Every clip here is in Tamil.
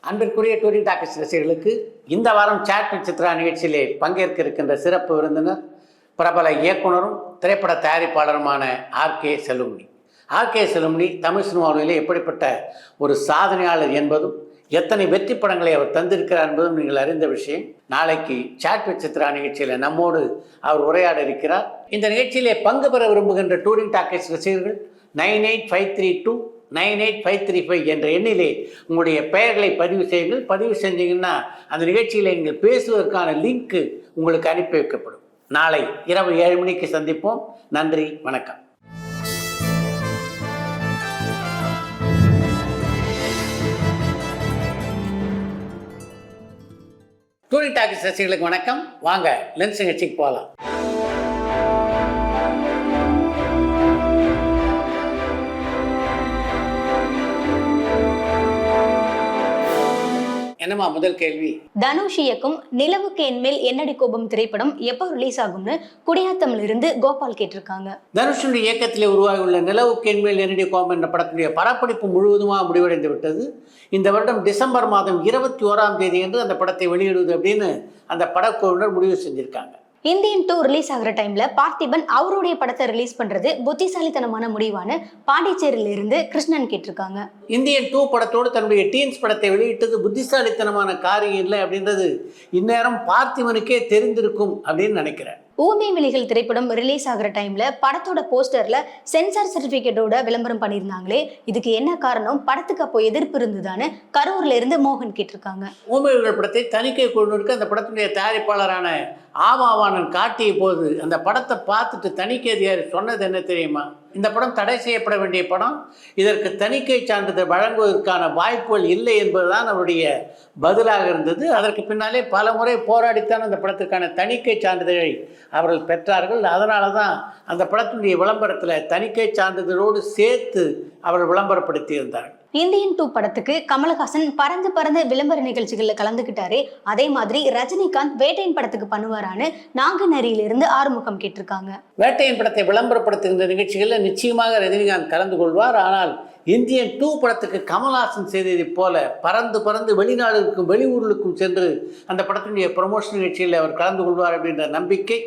அன்பிற்குரிய டூரிங் டாக்கீஸ் ரசிகர்களுக்கு இந்த வாரம் சாட் வித் சித்ரா நிகழ்ச்சியிலே பங்கேற்க இருக்கின்ற சிறப்பு விருந்தினர் பிரபல இயக்குனரும் திரைப்பட தயாரிப்பாளருமான ஆர்கே செல்லுமணி. ஆர்கே செல்லுமணி தமிழ் சினிமாவிலே எப்படிப்பட்ட ஒரு சாதனையாளர் என்பதும் எத்தனை வெற்றி படங்களை அவர் தந்திருக்கிறார் என்பதும் நீங்கள் அறிந்த விஷயம். நாளைக்கு சாட் வித் சித்ரா நிகழ்ச்சியில் நம்மோடு அவர் உரையாட இருக்கிறார். இந்த நிகழ்ச்சியிலே பங்கு பெற விரும்புகின்ற டூரிங் டாக்கீஸ் ரசிகர்கள் 9853298535 என்ற எண்ணிலே உங்களுடைய பெயர்களை பதிவு செய்யுங்கள். பதிவு செஞ்சீங்கன்னா அந்த நிகழ்ச்சியில் நீங்கள் பேசுவதற்கான லிங்க் உங்களுக்கு அனுப்பி வைக்கப்படும். நாளை இரவு 7 மணிக்கு சந்திப்போம். நன்றி, வணக்கம். டூரிங் டாக்கீஸ் ரசிகர்களுக்கு வணக்கம். வாங்க லென்ஸ் நிகழ்ச்சிக்கு போகலாம். என்னமா முதல் கேள்வி? தனுஷ் இயக்கும் நிலவுக்கு என்மேல் என்னடி கோபம் திரைப்படம் எப்போ ரிலீஸ் ஆகும்னு குடியாத்தம்ல இருந்து கோபால் கேட்டிருக்காங்க. தனுஷுடைய இயக்கத்திலே உருவாகியுள்ள நிலவுக்கு என்மேல் என்னடி கோபம் என்ற படத்துடைய படப்பிடிப்பு முழுவதுமாக முடிவடைந்து விட்டது. இந்த வருடம் டிசம்பர் மாதம் 21ஆம் தேதி என்று அந்த படத்தை வெளியிடுவது அப்படின்னு அந்த படக்குழுவினர் முடிவு செஞ்சிருக்காங்க. இந்தியன் 2 ரிலீஸ் ஆகிற டைம்ல பார்த்திபன் அவருடைய படத்தை ரிலீஸ் பண்றது புத்திசாலித்தனமான முடிவான பாண்டிச்சேரியில இருந்து கிருஷ்ணன் கேட்டிருக்காங்க. இந்தியன் 2 படத்தோடு தன்னுடைய டீன்ஸ் படத்தை வெளியிட்டது புத்திசாலித்தனமான காரியம் இல்லை அப்படின்றது இந்நேரம் பார்த்திபனுக்கே தெரிந்திருக்கும் அப்படின்னு நினைக்கிறேன். ஊமை விழிகள் திரைப்படம் ரிலீஸ் ஆகிற டைம்ல படத்தோட போஸ்டர்ல சென்சார் சர்டிபிகேட்டோட விளம்பரம் பண்ணியிருந்தாங்களே, இதுக்கு என்ன காரணம்? படத்துக்கு அப்போ எதிர்ப்பு இருந்ததான்னு கரூர்ல இருந்து மோகன் கேட்டிருக்காங்க. ஊமை விழிகள் படத்தை தணிக்கை குழுவினருக்கு அந்த படத்துடைய தயாரிப்பாளரான ஆமாவானன் காட்டிய போது அந்த படத்தை பார்த்துட்டு தணிக்கை அதிகாரி சொன்னது என்ன தெரியுமா? இந்த படம் தடை செய்யப்பட வேண்டிய படம், இதற்கு தணிக்கை சான்றிதழ் வழங்குவதற்கான வாய்ப்புகள் இல்லை என்பதுதான் அவருடைய பதிலாக இருந்தது. அதற்கு பின்னாலே பல முறை போராடித்தான் அந்த படத்திற்கான தணிக்கை சான்றிதழை அவர்கள் பெற்றார்கள். அதனால தான் அந்த படத்தினுடைய விளம்பரத்தில் தணிக்கை சான்றிதழோடு சேர்த்து அவர்கள் விளம்பரப்படுத்தி இருந்தார்கள். இந்தியன் 2 படத்துக்கு கமலஹாசன் பறந்து விளம்பர நிகழ்ச்சிகள்ல கலந்துக்கிட்டாரு. அதே மாதிரி ரஜினிகாந்த் வேட்டையின் படத்துக்கு பண்ணுவாரான்னு நாங்குநேரியிலிருந்து ஆறுமுகம் கேட்டிருக்காங்க. வேட்டையின் படத்தை விளம்பரப்படுத்துகின்ற நிகழ்ச்சிகளில் நிச்சயமாக ரஜினிகாந்த் கலந்து கொள்வார். ஆனால் இந்தியன் 2 படத்துக்கு கமல்ஹாசன் செய்ததை போல பறந்து வெளிநாடுகளுக்கும் வெளியூர்களுக்கும் சென்று அந்த படத்தினுடைய ப்ரமோஷன் நிகழ்ச்சியில் அவர் கலந்து கொள்வார் அப்படின்ற நம்பிக்கை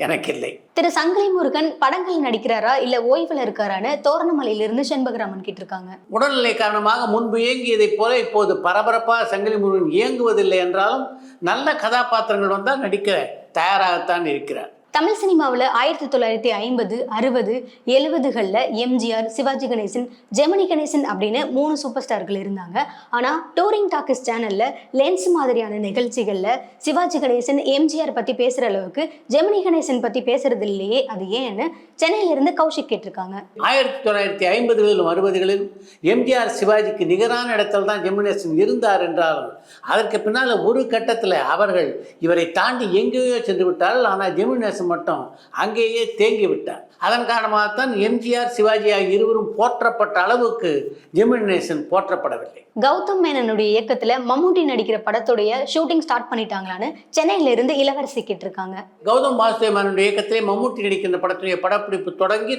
எனக்கு இல்லை. திரு சங்கிலி முருகன் படங்கள் நடிக்கிறாரா இல்ல ஓய்வுல இருக்காரான்னு தோரணமலையிலிருந்து செண்பகராமன் கேட்டிருக்காங்க. உடல்நிலை காரணமாக முன்பு இயங்கியதைப் போல இப்போது பரபரப்பாக சங்கிலி முருகன் இயங்குவதில்லை என்றாலும் நல்ல கதாபாத்திரங்கள் வந்தால் நடிக்க தயாராகத்தான் இருக்கிறார். தமிழ் சினிமாவில் 1950, 60, 70களில் எம்ஜிஆர், சிவாஜி கணேசன், ஜெமினி கணேசன் அப்படின்னு 3 சூப்பர் ஸ்டார்கள் இருந்தாங்க. ஆனால் டூரிங் டாக்கீஸ் சேனலில் லென்ஸ் மாதிரியான நிகழ்ச்சிகளில் சிவாஜி கணேசன், எம்ஜிஆர் பற்றி பேசுகிற அளவுக்கு ஜெமினி கணேசன் பற்றி பேசுறது இல்லையே, அது ஏன்னு சென்னையிலிருந்து கௌஷிக் கேட்டிருக்காங்க. 1950களிலும் 60களிலும் எம்ஜிஆர் சிவாஜிக்கு நிகரான இடத்துல தான் ஜெமினி கணேசன் இருந்தார் என்றாலும் அதற்கு பின்னால் ஒரு கட்டத்தில் அவர்கள் இவரை தாண்டி எங்கேயோ சென்று விட்டார்கள். ஆனால் ஜெமினி கணேசன் மட்டும் அங்கேயே தேங்கி விட்டார். அதன் காரணமாகத்தான் எம்ஜிஆர், சிவாஜி ஆகிய இருவரும் போற்றப்பட்ட அளவுக்கு ஜெமினி கணேசன் போற்றப்படவில்லை. கௌதம் மேனனுடைய இயக்கத்துல மம்முட்டி நடிக்கிற படத்துடைய ஷூட்டிங் ஸ்டார்ட் பண்ணிட்டாங்களான்னு சென்னையில இருந்து இளவரசி கேட்டிருக்காங்க. கௌதம் வாசுதேவ் மேனனுடைய இயக்கத்திலே மம்முட்டி நடிக்கின்ற படத்துடைய படப்பிடிப்பு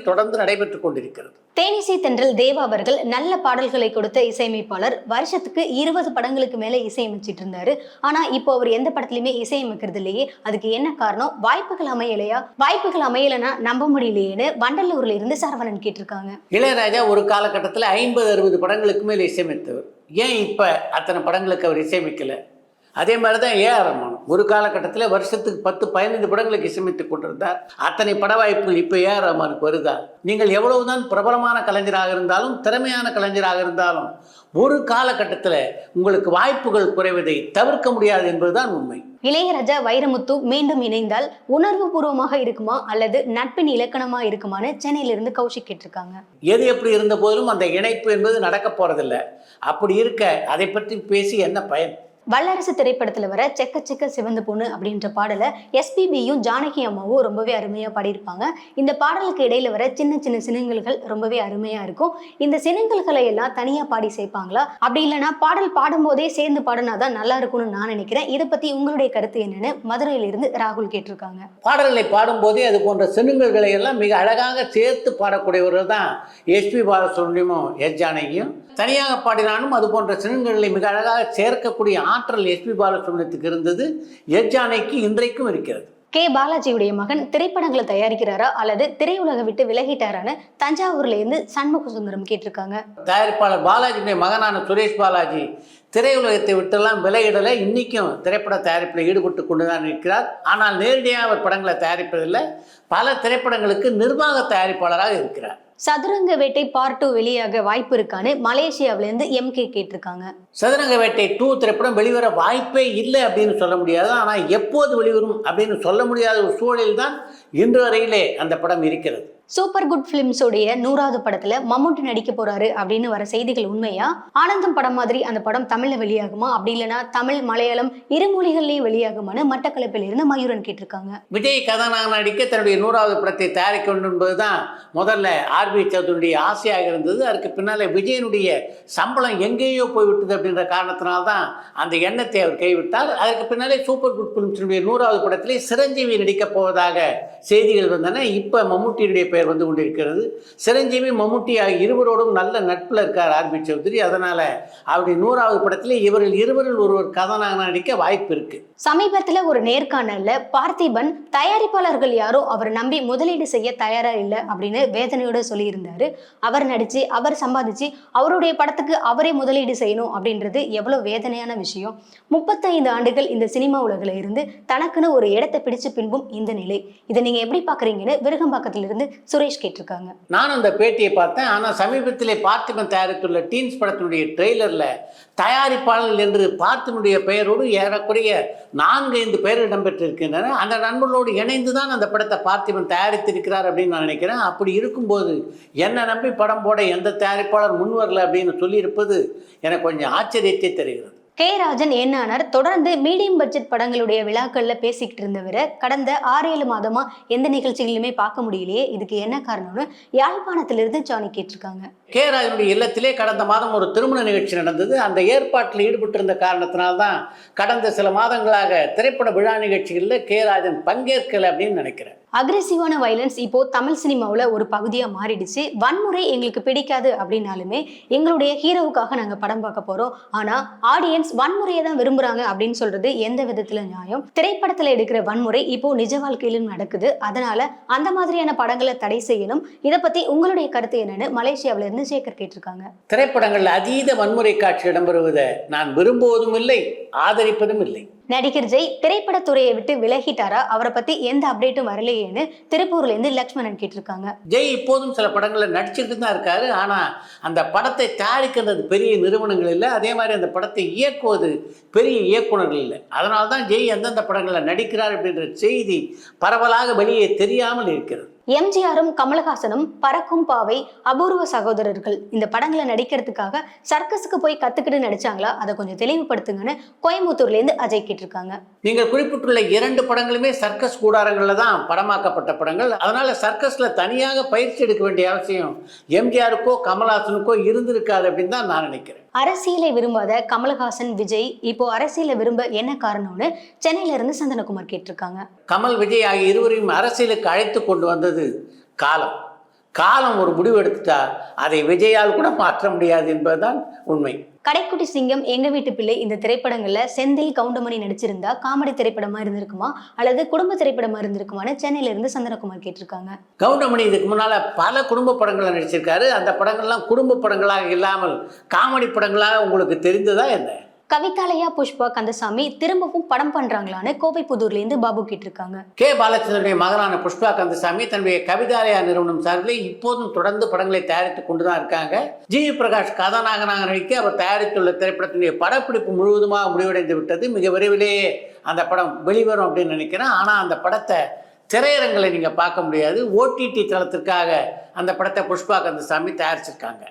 தொடர்ந்து நடைபெற்றுக் கொண்டிருக்கிறது. தேனிசை தென்றல் தேவா அவர்கள் நல்ல பாடல்களை கொடுத்த இசையமைப்பாளர். வருஷத்துக்கு 20 படங்களுக்கு மேல இசையமைச்சிட்டு இருந்தாரு. ஆனா இப்போ அவர் எந்த படத்துலயுமே இசையமைக்கிறது இல்லையே, அதுக்கு என்ன காரணம்? வாய்ப்புகள் அமையலையா? வாய்ப்புகள் அமையலைன்னா நம்ப முடியலையேன்னு வண்டலூர்ல இருந்து சரவணன் கேட்டிருக்காங்க. இளையராஜா ஒரு காலகட்டத்தில் 50-60 படங்களுக்கு மேல் இசையமைத்தவர். ஏன் இப்ப அத்தனை படங்களுக்கு அவர் இசையமைக்கல? அதே மாதிரி தான் ஏஆர் ரஹ்மான் ஒரு காலகட்டத்தில் வருஷத்துக்கு 10-15 படங்களுக்கு இசையமைத்துக் கொண்டிருந்தார். அத்தனை பட வாய்ப்புகள் இப்போ ஏஆர் ரஹ்மானுக்கு வருதா? நீங்கள் எவ்வளவுதான் பிரபலமான கலைஞராக இருந்தாலும், திறமையான கலைஞராக இருந்தாலும், ஒரு காலகட்டத்தில் உங்களுக்கு வாய்ப்புகள் குறைவதை தவிர்க்க முடியாது என்பதுதான் உண்மை. இளையராஜா வைரமுத்து மீண்டும் இணைந்தால் உணர்வு பூர்வமாக இருக்குமா அல்லது நட்பின் இலக்கணமா இருக்குமான்னு சென்னையிலிருந்து கௌஷிக் கேட்டிருக்காங்க. எது எப்படி இருந்த போதிலும் அந்த இணைப்பு என்பது நடக்க போறதில்லை. அப்படி இருக்க அதை பற்றி பேசி என்ன பயன்? வல்லரசு திரைப்படத்துல வர செக்க செக்க சிவந்த பொண்ணு அப்படின்ற பாடலை எஸ்பிபியும் ஜானகி அம்மாவும் ரொம்பவே அருமையா பாடியிருப்பாங்க. இந்த பாடலுக்கு இடையில வர சின்ன சின்ன சினுங்கல்கள் ரொம்பவே அருமையா இருக்கும். இந்த சினுங்கல்களை எல்லாம் தனியா பாடி சேர்ப்பாங்களா, அப்படி இல்லைன்னா பாடல் பாடும்போதே சேர்ந்து பாடினாதான் நல்லா இருக்கும்னு நான் நினைக்கிறேன். இதை பத்தி உங்களுடைய கருத்து என்னன்னு மதுரையிலிருந்து ராகுல் கேட்டிருக்காங்க. பாடல்களை பாடும்போதே அது போன்ற சினுங்கல்களை எல்லாம் மிக அழகாக சேர்த்து பாடக்கூடியவர்கள் தான் எஸ்பி பாலசுப்ரமணியமும் எஸ் ஜானகியும். தனியாக பாடினாலும் அது போன்ற சின்னங்களை மிக அழகாக சேர்க்கக்கூடிய ஆற்றல் எஸ்பி பாலசுப்ரமணியத்துக்கு இருந்தது. எஸ் ஜானகி இன்றைக்கும் இருக்கிறது. கே பாலாஜியுடைய மகன் திரைப்படங்களை தயாரிக்கிறாரா அல்லது திரையுலக விட்டு விலகிட்டாரான்னு தஞ்சாவூர்ல இருந்து சண்முக சுந்தரம் கேட்டிருக்காங்க. தயாரிப்பாளர் பாலாஜியுடைய மகனான சுரேஷ் பாலாஜி திரையுலகத்தை விட்டெல்லாம் விலகிடலை. இன்னைக்கும் திரைப்பட தயாரிப்பில் ஈடுபட்டு கொண்டுதான் இருக்கிறார். ஆனால் நேரடியாக அவர் படங்களை தயாரிப்பதில்லை. பல திரைப்படங்களுக்கு நிர்வாக தயாரிப்பாளராக இருக்கிறார். சதுரங்க வேட்டை பார்ட் 2 வெளியாக வாய்ப்பு இருக்கான்னு மலேசியாவில இருந்து MK கேட்டிருக்காங்க. சதுரங்க வேட்டை 2 திரைப்படம் வெளிவர வாய்ப்பே இல்லை அப்படின்னு சொல்ல முடியாது. ஆனால் எப்போது வெளிவரும் அப்படின்னு சொல்ல முடியாத ஒரு சூழலில் தான் இன்று வரையிலே அந்த படம் இருக்கிறது. சூப்பர் குட் பிலிம்ஸோடைய 100வது படத்துல மம்முட்டி நடிக்க போறாரு அப்படின்னு வர செய்திகள் உண்மையா? ஆனந்தம் படம் மாதிரி அந்த படம் தமிழ்ல வெளியாகுமா, அப்படி இல்லைன்னா தமிழ் மலையாளம் இரு மொழிகள்லயும் வெளியாகுமான்னு மட்டக்களப்பில் இருந்து மயூரன் கேட்டிருக்காங்க. விஜய் கதாநாயகன் நடிக்க தன்னுடைய 100வது படத்தை தயாரிக்க வேண்டும் என்பதுதான் முதல்ல RB சௌத்ரியுடைய ஆசையாக இருந்தது. அதுக்கு பின்னாலே விஜயனுடைய சம்பளம் எங்கேயோ போய்விட்டது அப்படின்ற காரணத்தினால்தான் அந்த எண்ணத்தை அவர் கைவிட்டார். அதற்கு பின்னாலே சூப்பர் குட் பிலிம்ஸினுடைய 100வது படத்திலே சிரஞ்சீவி நடிக்கப் போவதாக செய்திகள் வந்தன. இப்போ மம்முட்டியுடைய பெயர் வந்து கொண்டிருக்கிறது. சிரஞ்சீவி மம்முட்டி ஆகிய இருவரோடும் நல்ல நட்பில் இருக்கார் RB சௌத்ரி. அதனால அவருடைய 100வது படத்திலே இவர்கள் இருவரில் ஒருவர் கதாநாயகனாக நடிக்க வாய்ப்பு இருக்கு. சமீபத்துல ஒரு நேர்காணல்ல பார்த்திபன் தயாரிப்பாளர்கள் யாரோ அவர் நம்பி முதலீடு செய்ய தயாரா இல்லை அப்படின்னு வேதனையோட சொல்லியிருந்தாரு. அவர் நடிச்சு அவர் சம்பாதிச்சு அவருடைய படத்துக்கு அவரே முதலீடு செய்யணும் அப்படின்றது எவ்வளவு வேதனையான விஷயம். 35 ஆண்டுகள் இந்த சினிமா உலகில இருந்து தனக்குன்னு ஒரு இடத்தை பிடிச்ச பின்பும் இந்த நிலை, இதை நீங்க எப்படி பாக்குறீங்கன்னு விருகம்பாக்கத்துல இருந்து சுரேஷ் கேட்டிருக்காங்க. நான் அந்த பேட்டியை பார்த்தேன். ஆனால் சமீபத்திலே பார்த்திபன் தயாரித்துள்ள டீன்ஸ் படத்தினுடைய ட்ரெய்லரில் தயாரிப்பாளர்கள் என்று பார்த்திபனுடைய பெயரோடு ஏறக்குறைய 4-5 பேர் இடம்பெற்றிருக்கின்றன. அந்த நண்பர்களோடு இணைந்து தான் அந்த படத்தை பார்த்திபன் தயாரித்திருக்கிறார் அப்படின்னு நான் நினைக்கிறேன். அப்படி இருக்கும்போது என்னை நம்பி படம் போட எந்த தயாரிப்பாளர் முன் வரல அப்படின்னு சொல்லியிருப்பது எனக்கு கொஞ்சம் ஆச்சரியத்தை தருகிறது. கே ராஜன் என்னானார் தொடர்ந்து மீடியம் பட்ஜெட் படங்களுடைய விழாக்கள்ல பேசிக்கிட்டு இருந்தவரை கடந்த 6-7 மாதமா எந்த நிகழ்ச்சிகளுமே பார்க்க முடியலையே, இதுக்கு என்ன காரணம்னு யாழ்ப்பாணத்திலிருந்து ஜானி கேட்டிருக்காங்க. கே ராஜனுடைய இல்லத்திலே கடந்த மாதம் ஒரு திருமண நிகழ்ச்சி நடந்தது. அந்த ஏற்பாட்டில் ஈடுபட்டிருந்த காரணத்தினால்தான் கடந்த சில மாதங்களாக திரைப்பட விழா நிகழ்ச்சிகளில் கே ராஜன் பங்கேற்கலை அப்படின்னு நினைக்கிறேன். அக்ரெசிவான வயலன்ஸ் இப்போ தமிழ் சினிமாவில் ஒரு பகுதியாக மாறிடுச்சு. வன்முறை எங்களுக்கு பிடிக்காது அப்படின்னாலுமே எங்களுடைய ஹீரோவுக்காக நாங்கள் படம் பார்க்க போகிறோம், ஆனால் ஆடியன்ஸ் வன்முறையை தான் விரும்புகிறாங்க அப்படின்னு சொல்றது எந்த விதத்தில் நியாயம்? திரைப்படத்தில் எடுக்கிற வன்முறை இப்போ நிஜ வாழ்க்கையிலும் நடக்குது. அதனால அந்த மாதிரியான படங்களை தடை செய்யணும். இதை பற்றி உங்களுடைய கருத்து என்னன்னு மலேசியாவில இருந்து சேகர் கேட்டிருக்காங்க. திரைப்படங்கள் அதீத வன்முறை காட்சி இடம்பெறுவதை நான் விரும்புவதும் இல்லை, ஆதரிப்பதும் இல்லை. நடிகர் ஜெய் திரைப்படத்துறையை விட்டு விலகிட்டாரா? அவரை பத்தி எந்த அப்டேட்டும் வரலையேன்னு திருப்பூர்ல இருந்து லக்ஷ்மணன் கேட்டிருக்காங்க. ஜெய் இப்போதும் சில படங்களில் நடிச்சுட்டு தான் இருக்காரு. ஆனா அந்த படத்தை தயாரிக்கிறது பெரிய நிறுவனங்கள் இல்லை, அதே மாதிரி அந்த படத்தை இயக்குவது பெரிய இயக்குனர்கள் இல்லை. அதனால தான் ஜெய் எந்தெந்த படங்களில் நடிக்கிறார் அப்படின்ற செய்தி பரவலாக வெளியே தெரியாமல் இருக்கிறது. எம்ஜிஆரும் கமலஹாசனும் பறக்கும் பாவை, அபூர்வ சகோதரர்கள் இந்த படங்களை நடிக்கிறதுக்காக சர்க்கஸுக்கு போய் கத்துக்கிட்டு நடிச்சாங்களா? அதை கொஞ்சம் தெளிவுபடுத்துங்கன்னு கோயம்புத்தூர்ல இருந்து அஜய் கேட்டிருக்காங்க. நீங்கள் குறிப்பிட்டுள்ள 2 படங்களுமே சர்க்கஸ் கூடாரங்கள்ல தான் படமாக்கப்பட்ட படங்கள். அதனால சர்க்கஸ்ல தனியாக பயிற்சி எடுக்க வேண்டிய அவசியம் எம்ஜிஆருக்கோ கமலஹாசனுக்கோ இருந்திருக்காது அப்படின்னு தான் நான் நினைக்கிறேன். அரசியலை விரும்பாத கமல்ஹாசன் விஜய் இப்போ அரசியலை விரும்ப என்ன காரணம்னு சென்னையில இருந்து சந்தனகுமார் கேட்டிருக்காங்க. கமல் விஜய் ஆகிய இருவரையும் அரசியலுக்கு அழைத்து கொண்டு வந்தது காலம் ஒரு முடிவு எடுத்துட்டா அதை விஜயால் கூட மாற்ற முடியாது என்பதுதான் உண்மை. கடைக்குட்டி சிங்கம், எங்க வீட்டு பிள்ளை இந்த திரைப்படங்கள்ல செந்தில் கவுண்டமணி நடிச்சிருந்தா காமெடி திரைப்படமா இருந்திருக்குமா அல்லது குடும்ப திரைப்படமா இருந்திருக்குமான்னு சென்னையில இருந்து சந்தனகுமார் கேட்டிருக்காங்க. கவுண்டமணி இதுக்கு முன்னால பல குடும்ப படங்களை நடிச்சிருக்காரு. அந்த படங்கள்லாம் குடும்ப படங்களாக இல்லாமல் காமெடி படங்களாக உங்களுக்கு தெரிந்ததா என்ன? கவிதாலயா புஷ்பா கந்தசாமி திரும்பவும் படம் பண்றாங்களான்னு கோவை புதூர்ல இருந்து பாபு கேட்டிருக்காங்க. கே பாலச்சந்திரனுடைய மகனான புஷ்பா கந்தசாமி தன்னுடைய கவிதாலயா நிறுவனம் சார்பில் இப்போதும் தொடர்ந்து படங்களை தயாரித்து கொண்டுதான் இருக்காங்க. ஜி பிரகாஷ் கதாநாயகனாக நடிக்க அவர் தயாரித்துள்ள திரைப்படத்தினுடைய படப்பிடிப்பு முழுவதுமாக முடிவடைந்து விட்டது. மிக விரைவிலேயே அந்த படம் வெளிவரும் அப்படின்னு நினைக்கிறேன். ஆனால் அந்த படத்தை திரையரங்களை நீங்கள் பார்க்க முடியாது. OTT தளத்திற்காக அந்த படத்தை புஷ்பா கந்தசாமி தயாரிச்சிருக்காங்க.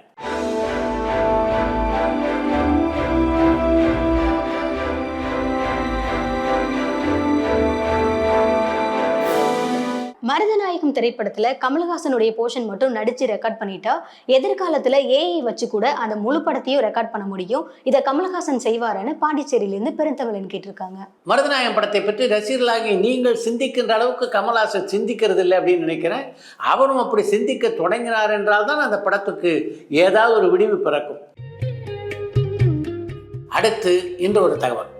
மருதநாயகம் திரைப்படத்துல கமல்ஹாசனுடைய போர்ஷன் மட்டும் நடிச்சு ரெக்கார்ட் பண்ணிட்டா எதிர்காலத்துல AI வச்சு கூட அந்த முழு படத்தையும் ரெக்கார்ட் பண்ண முடியும். இதை கமல்ஹாசன் செய்வாருன்னு பாண்டிச்சேரியிலிருந்து பெருந்தவளன் கேட்டிருக்காங்க. மருதநாயகம் படத்தை பற்றி ரசிகர்களாகி நீங்கள் சிந்திக்கின்ற அளவுக்கு கமல்ஹாசன் சிந்திக்கிறது இல்லை அப்படின்னு நினைக்கிறேன். அவரும் அப்படி சிந்திக்க தொடங்கினார் என்றால் தான் அந்த படத்துக்கு ஏதாவது ஒரு விடிவு பிறக்கும். அடுத்து இன்று ஒரு தகவல்.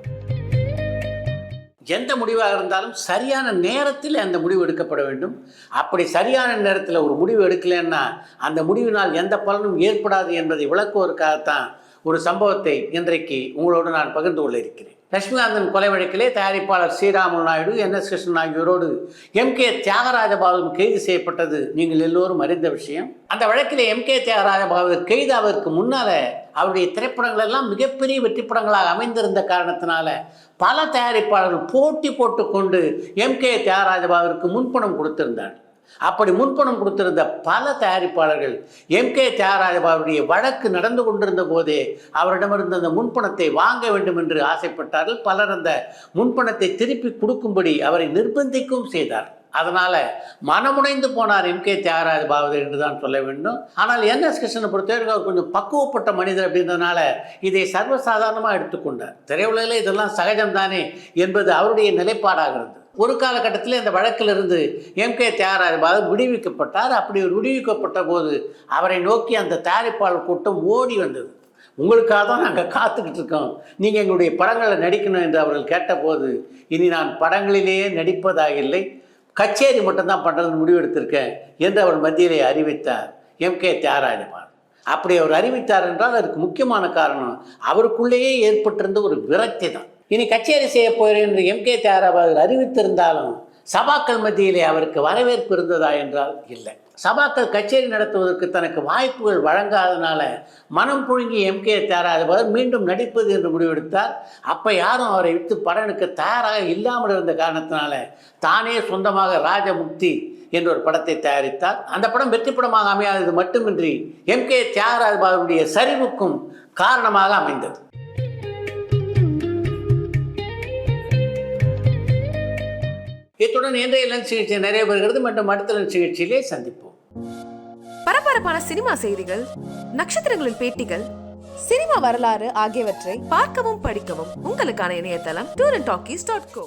எந்த முடிவாக இருந்தாலும் சரியான நேரத்தில் அந்த முடிவு எடுக்கப்பட வேண்டும். அப்படி சரியான நேரத்தில் ஒரு முடிவு எடுக்கலைன்னா அந்த முடிவினால் எந்த பலனும் ஏற்படாது என்பதை விளக்குவதற்காகத்தான் ஒரு சம்பவத்தை இன்றைக்கு உங்களோடு நான் பகிர்ந்து கொள்ள இருக்கிறேன். லட்சுமிகாந்தன் கொலை வழக்கிலே தயாரிப்பாளர் ஸ்ரீராமுலு நாயுடு, NS கிருஷ்ணன் ஆகியோரோடு MK தியாகராஜ பாகவதர் கைது செய்யப்பட்டது நீங்கள் எல்லோரும் அறிந்த விஷயம். அந்த வழக்கிலே MK தியாகராஜ பாகவதர் கைதாவதற்கு முன்னால அவருடைய திரைப்படங்கள் எல்லாம் மிகப்பெரிய வெற்றி படங்களாக அமைந்திருந்த காரணத்தினால பல தயாரிப்பாளர்கள் போட்டி போட்டுக்கொண்டு MK தியாகராஜ பாகவதற்கு முன்பணம் கொடுத்திருந்தார். அப்படி முன்பணம் கொடுத்திருந்த பல தயாரிப்பாளர்கள் MK தியாகராஜ பாகவதருடைய வழக்கு நடந்து கொண்டிருந்த போதே அவரிடமிருந்து அந்த முன்பணத்தை வாங்க வேண்டும் என்று ஆசைப்பட்டார்கள். பலர் அந்த முன்பணத்தை திருப்பி கொடுக்கும்படி அவரை நிர்பந்திக்கவும் செய்தார். அதனால மனமுடைந்து போனார் MK தியாகராஜ பாகவதர் என்று தான் சொல்ல வேண்டும். ஆனால் NS கிருஷ்ணனை பொறுத்தவரைக்கும் அவர் கொஞ்சம் பக்குவப்பட்ட மனிதர் அப்படின்றதுனால இதை சர்வசாதாரணமாக எடுத்துக்கொண்டார். திரையுலகில் இதெல்லாம் சகஜம்தானே என்பது அவருடைய நிலைப்பாடாக இருந்தது. ஒரு காலகட்டத்தில் இந்த வழக்கிலிருந்து MK தியாகராஜ பாகவதர் விடுவிக்கப்பட்டார். அப்படி ஒரு விடுவிக்கப்பட்ட போது அவரை நோக்கி அந்த தயாரிப்பாளர் கூட்டம் ஓடி வந்தது. உங்களுக்காக தான் நாங்கள் காத்துக்கிட்டு இருக்கோம், நீங்கள் எங்களுடைய படங்களில் நடிக்கணும் என்று அவர்கள் கேட்டபோது, இனி நான் படங்களிலேயே நடிப்பதாக இல்லை, கச்சேரி மட்டும்தான் பண்ணுறதுன்னு முடிவெடுத்திருக்கேன் என்று அவர் மத்தியிலே அறிவித்தார் MK தியாகராஜ பாகவதர். அப்படி அவர் அறிவித்தார் என்றால் அதுக்கு முக்கியமான காரணம் அவருக்குள்ளேயே ஏற்பட்டிருந்த ஒரு விரக்தி தான். இனி கச்சேரி செய்ய போகிறேன் என்று MK தியாகராஜ பாகவதர் அறிவித்திருந்தாலும் சபாக்கள் மத்தியிலே அவருக்கு வரவேற்பு இருந்ததா என்றால் இல்லை. சபாக்கள் கச்சேரி நடத்துவதற்கு தனக்கு வாய்ப்புகள் வழங்காதனால மனம் புழுங்கி MK தியாகராஜ பாகவதர் மீண்டும் நடிப்பது என்று முடிவெடுத்தார். அப்போ யாரும் அவரை விட்டு படம் எடுக்க தயாராக இல்லாமல் இருந்த காரணத்தினால தானே சொந்தமாக ராஜமுக்தி என்ற ஒரு படத்தை தயாரித்தார். அந்த படம் வெற்றி படமாக அமையாதது மட்டுமின்றி MK தியாகராஜ பாகவதருடைய சரிவுக்கும் காரணமாக அமைந்தது. இத்துடன் இன்றைய லஞ்ச் நிகழ்ச்சி நிறைய பெறுகிறது. மற்றும் அடுத்த லஞ்ச் நிகழ்ச்சியிலே சந்திப்போம். பரபரப்பான சினிமா செய்திகள், நட்சத்திரங்களின் பேட்டிகள், சினிமா வரலாறு ஆகியவற்றை பார்க்கவும் படிக்கவும் உங்களுக்கான இணையதளம் tourantalkies.co.